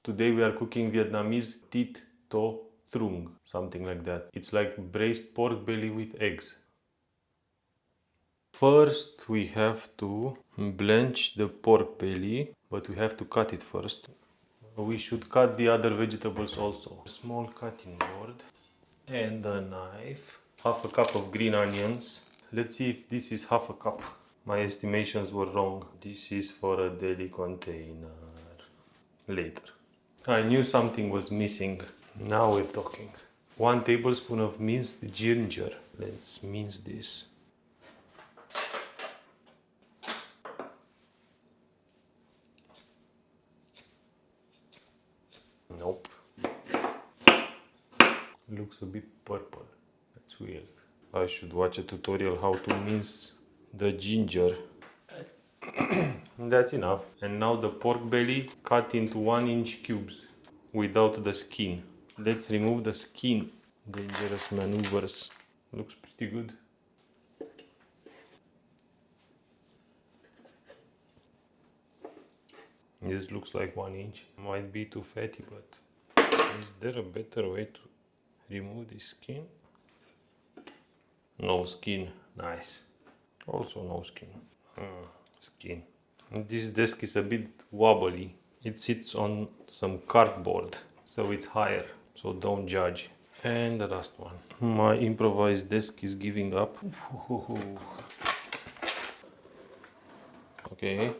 Today we are cooking Vietnamese Thịt Kho Trứng, something like that. It's like braised pork belly with eggs. First we have to blanch the pork belly, but we have to cut it first. We should cut the other vegetables also. A small cutting board and a knife. Half a cup of green onions. Let's see if this is half a cup. My estimations were wrong. This is for a deli container. Later. I knew something was missing. Now we're talking. 1 tablespoon of minced ginger. Let's mince this. Nope. Looks a bit purple. That's weird. I should watch a tutorial how to mince the ginger. That's enough. And now the pork belly cut into 1-inch cubes without the skin. Let's remove the skin. Dangerous maneuvers. Looks pretty good. This looks like 1 inch. Might be too fatty, but is there a better way to remove the skin? No skin. Nice. Also no skin. Skin. This desk is a bit wobbly. It sits on some cardboard, so it's higher. So don't judge. And the last one. My improvised desk is giving up. Okay.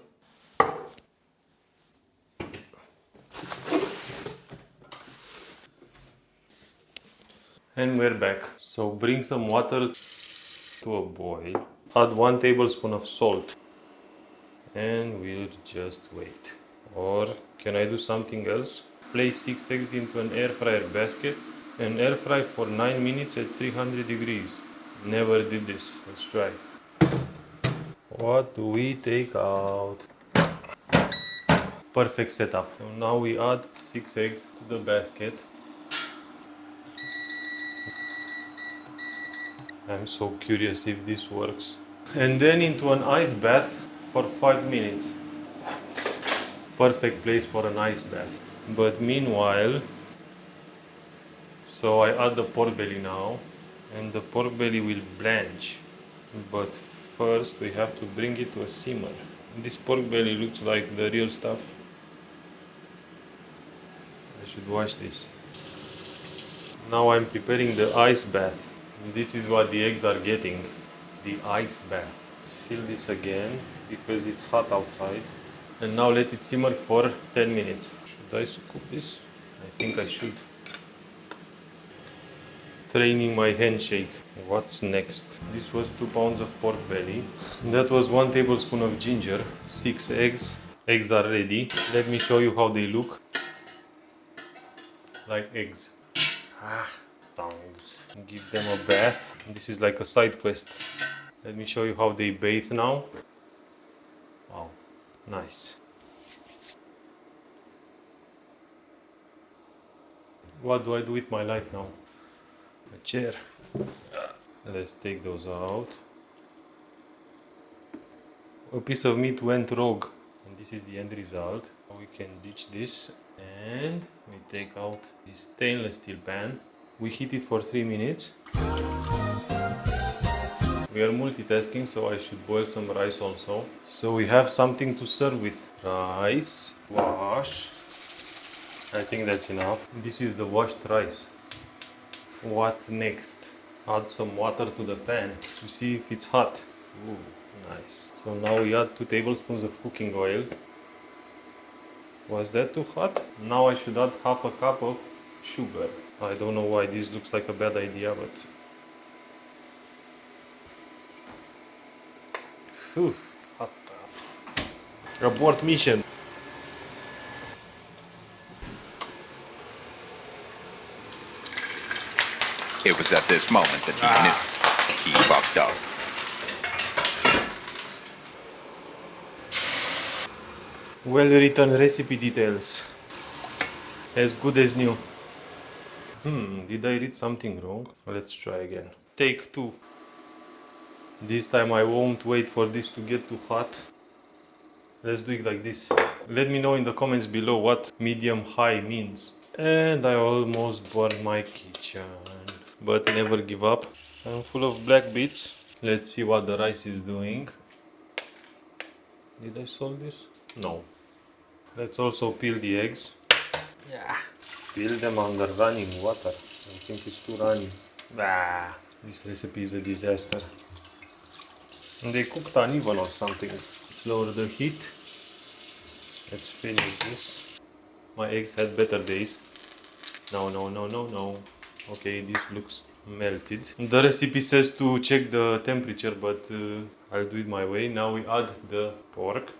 And we're back. So bring some water to a boil. Add 1 tablespoon of salt. And we'll just wait. Or can I do something else? Place 6 eggs into an air fryer basket and air fry for 9 minutes at 300 degrees. Never did this. Let's try. What do we take out? Perfect setup. So now we add 6 eggs to the basket. I'm so curious if this works. And then into an ice bath for 5 minutes. Perfect place for an ice bath. But meanwhile, so I add the pork belly now, and the pork belly will blanch. But first we have to bring it to a simmer. This pork belly looks like the real stuff. I should wash this. Now I'm preparing the ice bath. This is what the eggs are getting. The ice bath. Fill this again because it's hot outside. And now let it simmer for 10 minutes. Should I scoop this? I think I should. Training my handshake. What's next? This was 2 pounds of pork belly. That was 1 tablespoon of ginger. 6 eggs. Eggs are ready. Let me show you how they look. Like eggs. Tongues. Give them a bath. This is like a side quest. Let me show you how they bathe now. Wow, nice. What do I do with my life now? A chair. Let's take those out. A piece of meat went rogue, and this is the end result. We can ditch this, and we take out this stainless steel pan. We heat it for 3 minutes. We are multitasking, so I should boil some rice also. So we have something to serve with. Rice, wash. I think that's enough. This is the washed rice. What next? Add some water to the pan to see if it's hot. Ooh, nice. So now we add 2 tablespoons of cooking oil. Was that too hot? Now I should add half a cup of sugar. I don't know why this looks like a bad idea, but... Phew, hot. Abort mission. It was at this moment that he knew he fucked up. Well written recipe details. As good as new. Did I read something wrong? Let's try again. Take 2. This time I won't wait for this to get too hot. Let's do it like this. Let me know in the comments below what medium high means. And I almost burned my kitchen. But never give up. I'm full of black beets. Let's see what the rice is doing. Did I solve this? No. Let's also peel the eggs. Yeah. Peel them under running water. I think it's too runny. Ah, this recipe is a disaster. And they cooked uneven or something. Let's lower the heat. Let's finish this. My eggs had better days. No, no, no, no, no. Okay, this looks melted. The recipe says to check the temperature, but I'll do it my way. Now we add the pork.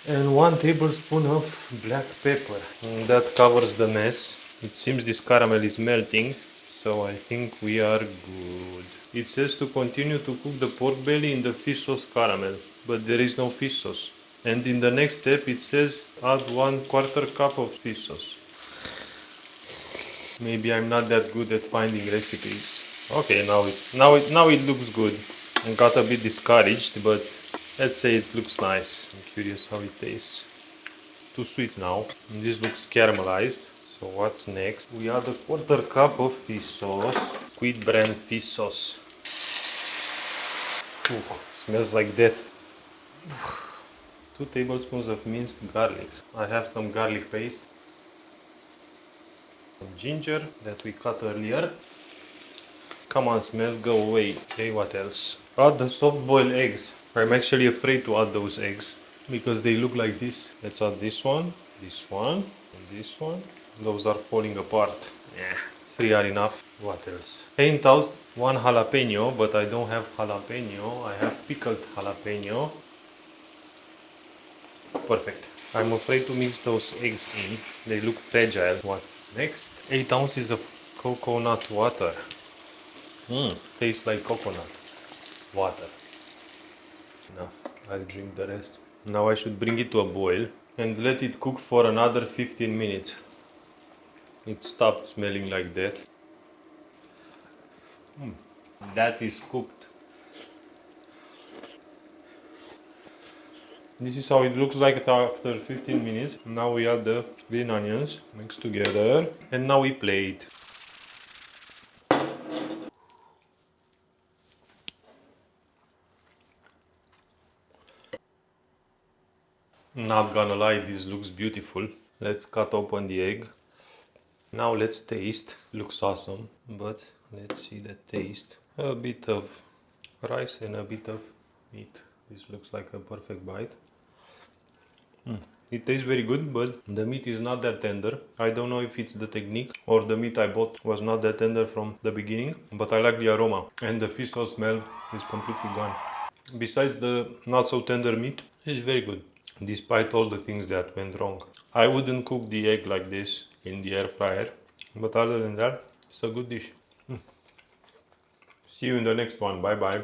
And 1 tablespoon of black pepper. And that covers the mess. It seems this caramel is melting, so I think we are good. It says to continue to cook the pork belly in the fish sauce caramel, but there is no fish sauce. And in the next step it says add 1/4 cup of fish sauce. Maybe I'm not that good at finding recipes. Okay, now it looks good. I got a bit discouraged, but let's say it looks nice. I'm curious how it tastes. Too sweet now. And this looks caramelized. So what's next? We add 1/4 cup of fish sauce. Squid brand fish sauce. Ooh, smells like death. 2 tablespoons of minced garlic. I have some garlic paste. Some ginger that we cut earlier. Come on, smell, go away. Okay, what else? Add the soft boiled eggs. I'm actually afraid to add those eggs because they look like this. Let's add this one, and this one. Those are falling apart. Yeah, 3 are enough. What else? Paint out 1 jalapeno, but I don't have jalapeno. I have pickled jalapeno. Perfect. I'm afraid to mix those eggs in. They look fragile. What next? 8 ounces of coconut water. Tastes like coconut water. Enough. I'll drink the rest. Now I should bring it to a boil and let it cook for another 15 minutes. It stopped smelling like death. That is cooked. This is how it looks like after 15 minutes. Now we add the green onions mixed together and now we plate. Not gonna lie, this looks beautiful. Let's cut open the egg. Now let's taste. Looks awesome, but let's see the taste. A bit of rice and a bit of meat. This looks like a perfect bite. It tastes very good, but the meat is not that tender. I don't know if it's the technique or the meat I bought was not that tender from the beginning, but I like the aroma and the fish sauce smell is completely gone. Besides the not so tender meat, it's very good, despite all the things that went wrong. I wouldn't cook the egg like this in the air fryer, but other than that, it's a good dish. See you in the next one. Bye bye.